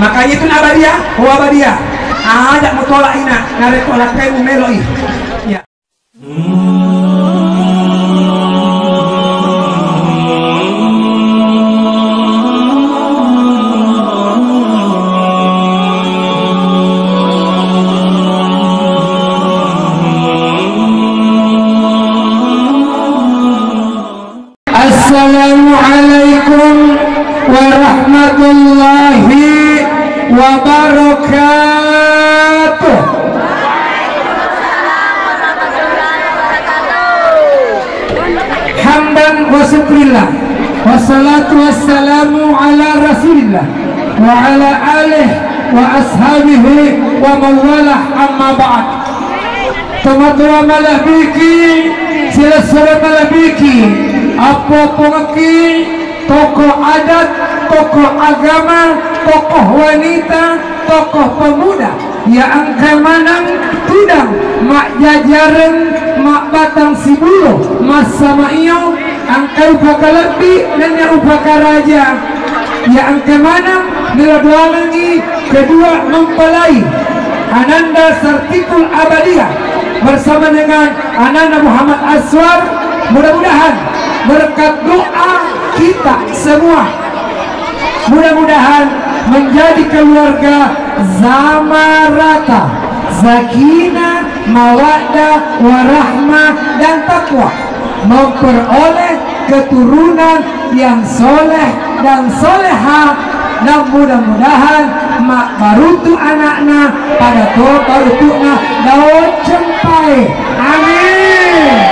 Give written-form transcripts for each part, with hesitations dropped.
Makanya itu abadiah, abadiah. Ada mau tolak ina, nare tolak kayu meloi. Ya. Assalamualaikum warahmatullahi wabarakatuh. Hamdan wa syukrillah wassalatu wassalamu ala rasulillah wa ala alihi wa ashabihi wa mawalah amma ba'd. Teman-teman malabiki sila-sila malabiki apa pengaki tokoh adat, tokoh agama, tokoh wanita, tokoh pemuda yang kemanang tudang mak jajaran mak batang sibulu mas sama iyo angkai upaka lebih dan yang upaka raja yang kemanang dua lagi kedua mempelai Ananda Sartikul Abadiyah bersama dengan Ananda Muhammad Aswar. Mudah-mudahan berkat doa kita semua, mudah-mudahan menjadi keluarga zamarata, sakinah, mawaddah, warahmah dan takwa, memperoleh keturunan yang soleh dan soleha, dan mudah-mudahan mak barutu anakna pada tua barutukna daun cempai. Amin.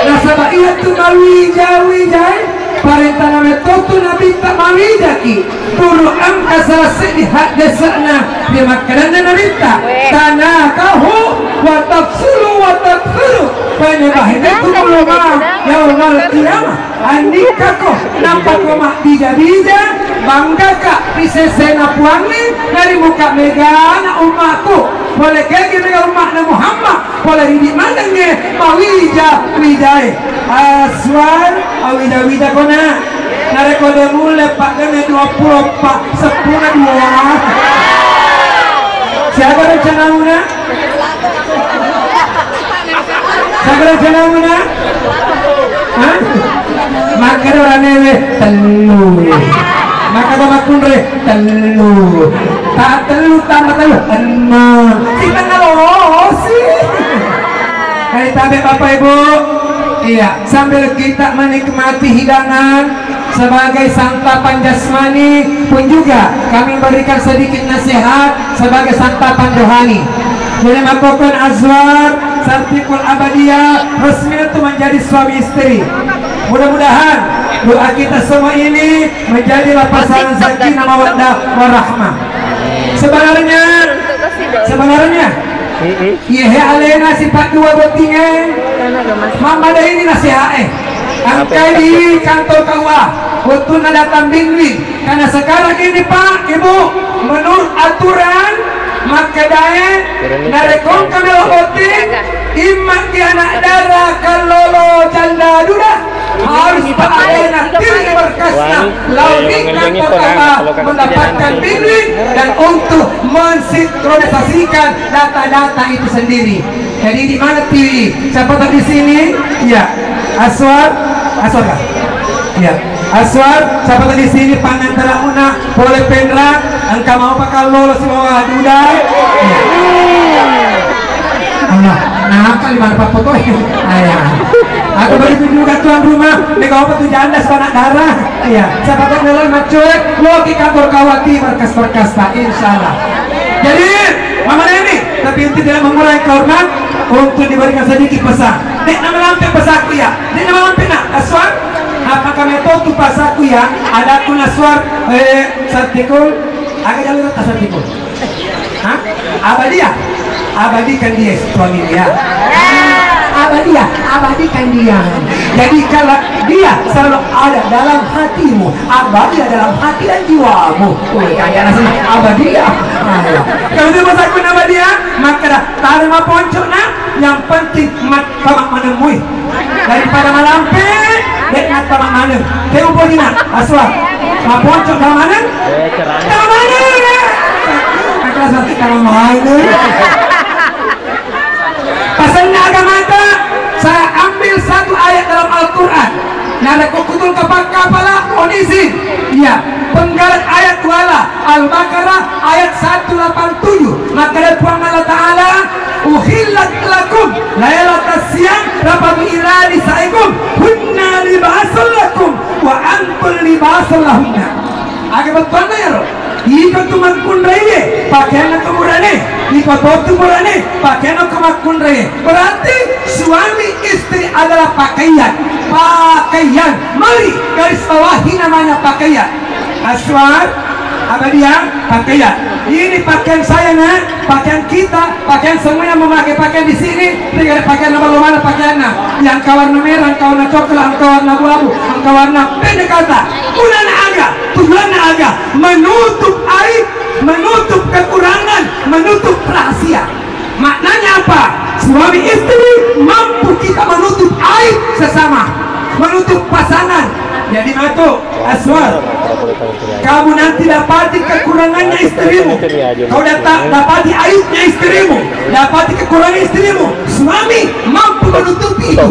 Nah sabab iya tu mawijai parenta nama totu nabi tak mawijaki turu angka selesai di hak desana dia makanan nabi tak tanah kahu wa tafsulu wa takfiru pada bahaya tu ulama yaumal qiyamah andika ko nampak rumah bija-bija bangga kak pisesena puangi dari muka megana umatku boleh kaki dengan umat Muhammad boleh di mana ni mawija wijai Aswar awida kona nare kode mule pak kene 20 pak 10 2 siapa rencana muna hah maka orangnya telu maka makun re telu tak telu tambah telu enam kita ngalosi kali tabe bapak ibu. Iya, sambil kita menikmati hidangan sebagai santapan jasmani pun juga kami berikan sedikit nasihat sebagai santapan rohani. Jadi makokan Azwar Sartikul Abadiyah resmi itu menjadi suami istri. Mudah-mudahan doa kita semua ini menjadi pasangan sakinah mawaddah warahmah. Sebenarnya iya alena sifat dua botingan mama dah ini nasihat angkai di kantor KUA waktu datang bingung karena sekarang ini Pak Ibu menurut aturan maka daya narekong kami boting imak di anak darah kalau janda duda harus Pak alena tiri berkasnya lalu kantor KUA mendapatkan bingung dan untuk mensinkronisasikan data-data itu sendiri. Jadi di mana TV? Siapa tahu di sini? Ya, Aswar kah? Ya, Aswar. Siapa tahu di sini? Pangantara una boleh pendra. Engkau mau pakai lolos semua duda? Ya. Allah, nah kali mana pak foto? Ayah. Aku begitu juga tuan rumah. Mereka apa tuh janda sepanak darah? Iya. Siapa tahu dalam macuek? Lo di kantor kawati berkas-berkas tak insyaallah. Jadi mama ini tapi itu tidak mengurangi kehormat untuk diberikan sedikit pesan. Dek nama lampe pesaku ya. Dek nama lampe nak Aswar. Apakah metode pesaku ya? Ada kun Aswar Sartikul. Agak jalur atas Sartikul. Hah? Abadiyah. Abadikan dia suami dia. Abadikan dia. Jadi kalau dia selalu ada dalam hatimu, abadi dalam hati dan jiwamu. Kayak nasi abadiyah. Kalau dia masaku abadiyah, maka dah tarima poncok nak. Yang penting mat tamak menemui daripada malampe, dek mat tamak mana. Tengok boleh nak Aswar. Pocok keamanan? Keamanan. Kelas nanti keamanan. Pesannya agama itu, saya ambil satu ayat dalam Al-Quran. Nada kukutul kepala kondisi. Iya, penggalan ayat wala Al-Baqarah ayat 187. Maka ada Tuhan Allah Ta'ala, uhillat lakum laylatas siyam rafatu ila nisaikum hunna libasul lakum wa antum libasul lahunna. Agak betul ya roh. Iko tumakun reye pakaian kemurane, iko botu murane pakaian kemakun reye. Berarti suami istri adalah pakaian. Mari garis bawahi namanya pakaian. Aswar apa dia? Pakaian. Ini pakaian saya nak, pakaian kita, pakaian semua yang memakai pakaian di sini. Tidak ada pakaian mana pakaiannya. Yang kawarna merah, yang kawarna coklat, yang kawarna abu-abu, yang kawarna pendek kata. Tujuannya agak menutup aib, menutup kekurangan, menutup rahasia. Maknanya apa? Suami istri mampu kita menutup aib sesama, menutup pasangan. Jadi itu Aswar, kamu nanti dapati kekurangannya istrimu, kau dapati aibnya istrimu, dapati kekurangan istrimu. Suami mampu menutupi itu.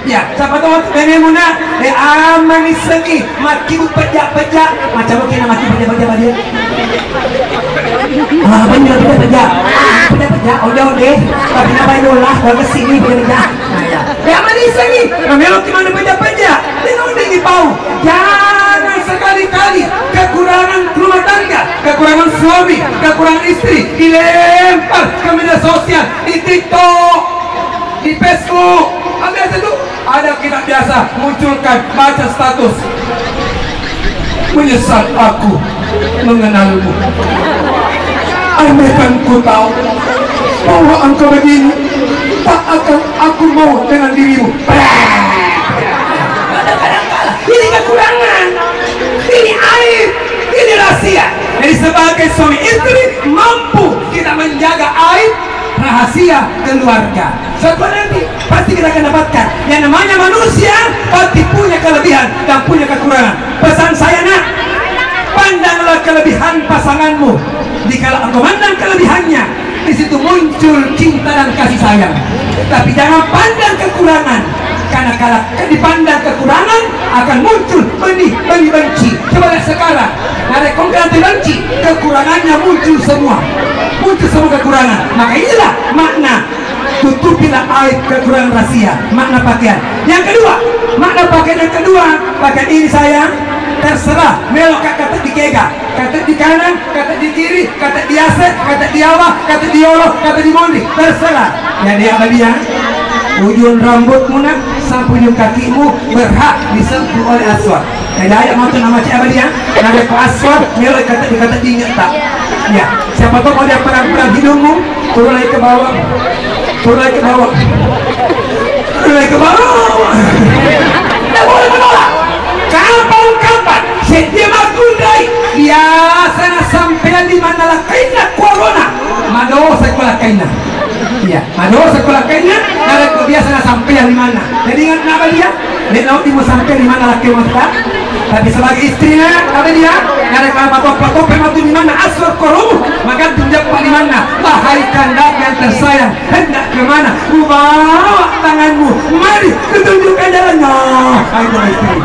Ya, siapa tahu menemuna aman isengi maki pejak-pejak macam kena maki pejak-pejak dia. Bener pejak-pejak. Pejak-pejak udah tapi nama itulah kalau ke sini pejak. Ya aman isengi, melok di mana pejak-pejak. Ini bau. Jangan sekali-kali kekurangan rumah tangga, kekurangan suami, kekurangan istri dilempar ke media sosial, di TikTok, di Facebook. Ada itu, ada kita biasa munculkan baca status. Menyesal aku mengenalmu. Andaikan ku tahu bahwa engkau begini, tak akan aku mau dengan dirimu. Ini kekurangan, ini aib, ini rahasia. Jadi sebagai suami istri mampu kita menjaga aib, rahasia keluarga. Suatu nanti pasti kita akan dapatkan. Yang namanya manusia pasti punya kelebihan dan punya kekurangan. Pesan saya nak, pandanglah kelebihan pasanganmu. Jika engkau pandang kelebihannya, di situ muncul cinta dan kasih sayang. Tapi jangan pandang kekurangan. Karena kalau dipandang kekurangan akan muncul benih benci. Coba lihat sekarang, ada konkret benci, kekurangannya muncul semua kekurangan. Maka inilah makna tutupilah aib kekurangan rahasia. Makna pakaian. Yang kedua, makna pakaian yang kedua, pakaian ini sayang terserah melok kata di kega, kata di kanan, kata di kiri, kata di aset, kata di awal, kata di olo, kata di mondi, terserah. Jadi apa dia? Ujung rambutmu nak sampai ujung kakimu berhak disentuh oleh Aswad. Jadi ayat mau nama siapa dia? Nama ke Aswad, melok kata diingat tak? Ya, siapa tahu kalau dia perang hidungmu, turun lagi ke bawah, turun lagi ke bawah, turun lagi ke bawah. Tidak boleh menolak. Kapan? Dia makundai. Biasa sampai di mana lah kaina corona. Mado sekolah kaina. Iya, mado sekolah kaina. Kalau biasa sampai di mana. Jadi ingat apa dia? Dia tahu dia mau sampai di mana laki wanita. Tapi sebagai istrinya, apa dia? Ada kalau bapak memang di mana asal korum, maka tunjuk di mana. Wahai kandak yang tersayang, hendak ke mana? Bawa tanganmu, mari tunjukkan jalannya. Ayo istri.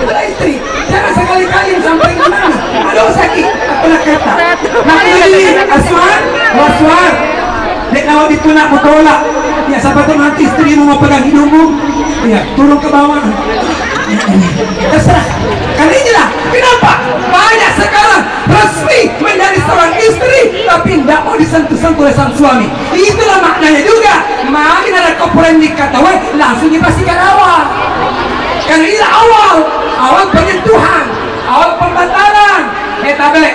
Istri, jangan sekali-kali sampai ke mana. Aduh sakit, apalah kata. Nah ini Aswar, dek nawak ditunak bertolak. Ya siapa tahu nanti istrimu mau pegang hidungmu, ya turun ke bawah. Terserah. Kali inilah kenapa banyak sekarang resmi menjadi seorang istri tapi tidak mau disentuh-sentuh oleh sang suami. Itulah maknanya juga. Makin ada koporan dikatakan langsung dipastikan awal. Karena inilah awal penyentuhan, awal pembatalan. Tabe,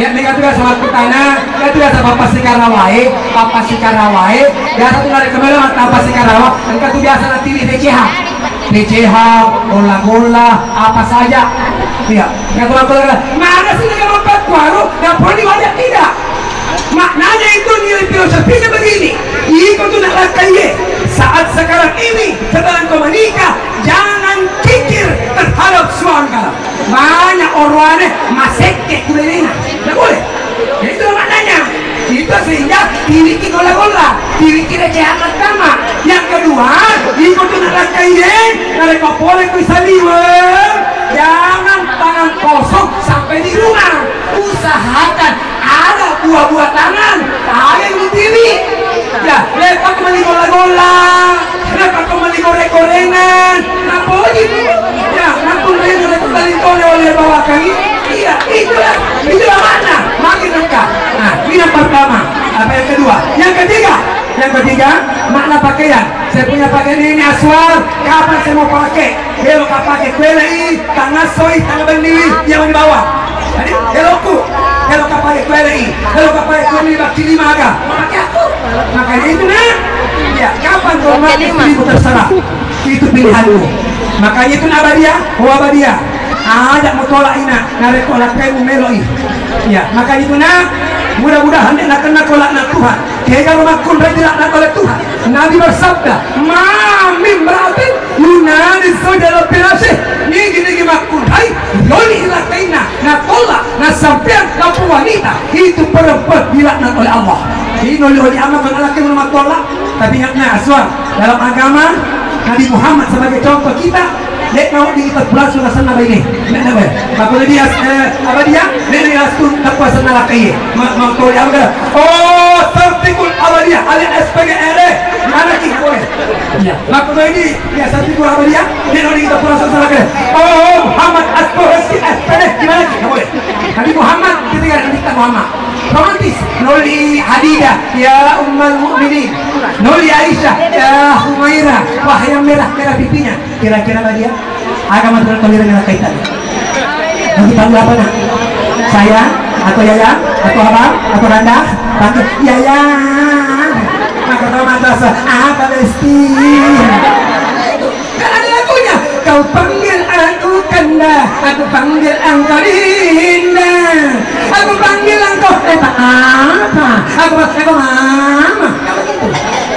ya mereka juga sama kutana, ya juga sama papa si karawai, biasa tuh dari kembali papa si karawai, mereka tuh biasa nanti di PCH, bola, apa saja. Iya, yang tuh mana sih dengan empat waru, yang perlu diwajib tidak. Maknanya itu nilai filosofinya begini. Itu tuh nak lakai. Saat sekarang ini setelah kau menikah, jangan pikir hadap suami kalau banyak orangnya maseke kulina, tidak boleh. Ya itu maknanya. Itu sehingga dibikin gola-gola, dibikin kejahat agama. Yang kedua, ikut nerakain, mereka boleh kusaliwer. Jangan tangan kosong sampai di rumah. Usahakan ada buah-buah tangan, ada yang berdiri. Ya, lepas kembali gola-gola, lepas kembali goreng-gorengan, nampak gitu. Ya, nampak mereka kembali oleh bawah kaki. Iya, itulah mana makin dekat. Nah, ini yang pertama. Apa yang kedua? Yang ketiga, makna pakaian. Saya punya pakaian ini aswal. Kapan saya mau pakai? Belok pakai kuelai, tangan soi, tangan beli yang di bawah. Jadi belok pakai kuelai, belok pakai kuelai bakti lima aga. Pakai aku. Makanya itu nah. Ya, kapan kau pakai itu terserah. Itu pilihanmu. Makanya itu abadiah. Ada mau tolak ina, narik tolak kayu meloi. Ya, maka itu nak mudah-mudahan nak kena tolak nak Tuhan. Kayak kalau makun tidak nak tolak Tuhan. Nabi bersabda, "Mamim berarti Yunani saudara penasih." Ni gini makun. Hai, loli ilah kaina, nak tolak, nak sampean kamu wanita itu perempuan dilaknat oleh Allah. Ini oleh amat mengalahkan rumah tolak. Tapi ingatnya asal dalam agama Nabi Muhammad sebagai contoh kita. Dek mau di 14 sudah sana ini. Nak apa? Kalau dia apa dia? Dia tu tak kuasa nak kai. Mau kau yang ada. Oh, tertikul apa dia? Alih SPG ere. Mana ki boleh? Ya. Maka ini dia tertikul apa dia? Dia mau di 14 sana kai. Oh, Muhammad SPG gimana ki? Boleh. Nabi Muhammad ketika kita Muhammad. Romantis. Noli Hadidah ya Ummul Mukminin. Noli Aisyah ya Humairah. Wah yang merah pipinya. Kira-kira apa dia? Agama tertoleran dengan kaitan. Nanti panggil apa nak? Saya atau Yaya atau Abang atau Randa? Panggil Yaya. Maka tahu madrasah apa besti? Kan ada lagunya. Kau panggil aku Kanda, aku panggil engkau Dinda, aku panggil engkau apa? Aku mama.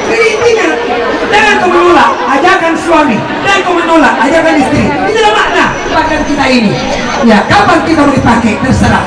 Intinya, jangan kau menolak ajakan suami, dan kau menolak ajakan istri. Itulah makna pakaian kita ini. Ya, kapan kita mau dipakai terserah.